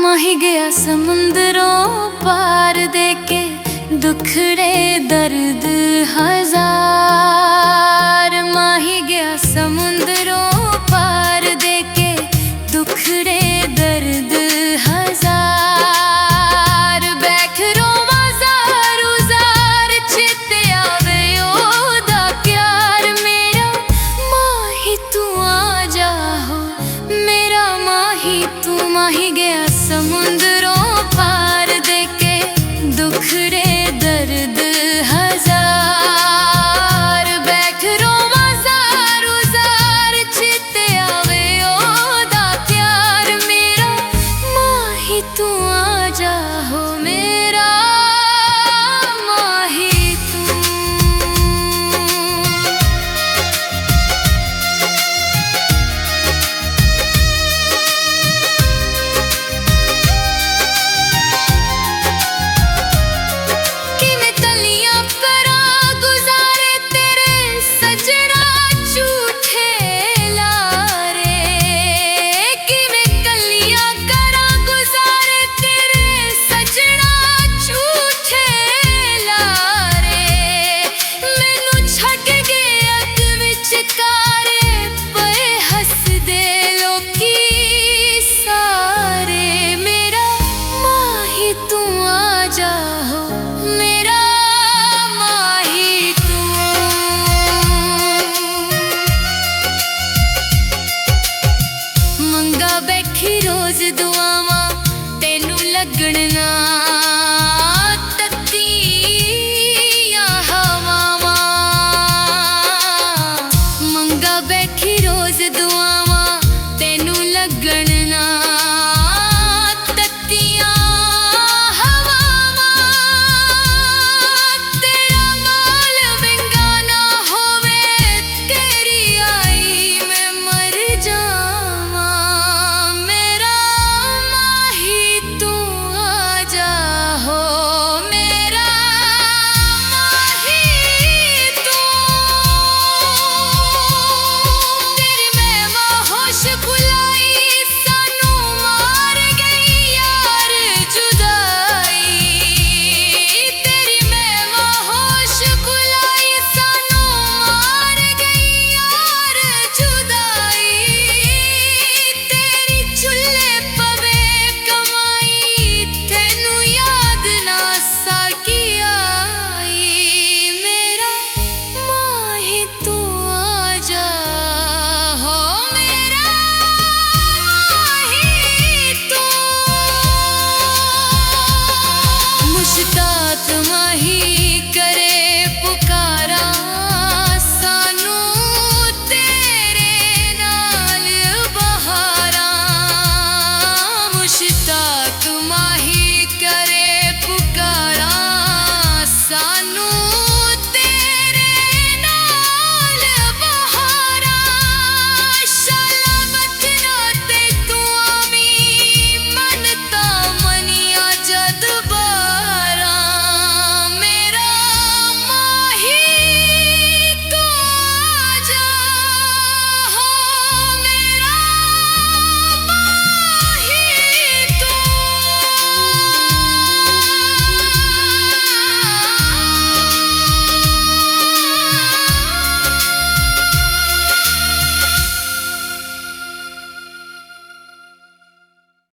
माही गया समुंदरों पार देके दुखड़े दर्द हजार। माही गया समुंदरों पार देके दुखड़े दर्द हजार। बैखरो वाजारू जार चिते आवे ओदा प्यार मेरा। माही तू आ जाओ मेरा माही तू। माही गया समुंदरों पार देके दुखड़े दर्द हजार। बैखरो वाजारू जार चिते आवे ओदा प्यार मेरा। माही तू आ जाओ मेरा माही तू। किवें तलियां करा गुजारे तेरे सजना झूठे लारे। किवें कलियां करा गुजारे तेरे सजना झूठे लारे। मैनू छड्ड के अग विचकारे पए हसदे लोकी सारे। मेरा माही तू आ जाओ मेरा माही तू। मंगा बैठी रोज दुआवां तेनू लगण ना तत्तियां हवावां। मंगा बैठी रोज दुआवां तेनू लगण ना तत्तियां हवावां। तेरा माल विंगा ना होवे तेरी आई मैं मर जावां। मेरा माही तू आ जाओ मेरा माही तू। तेरी मैं होश खुलाई सानू मार गई यार जुदाई। तेरी मैं होश खुलाई सानू मार गई यार जुदाई। तेरी चुल्हे पवे कमाई तेनू याद ना साकी आई। मेरा माही तू आ जाओ मेरा माही तू। मुश्ताक माही करे पुकारा सानू तेरे नाल बहारां। मुश्ताक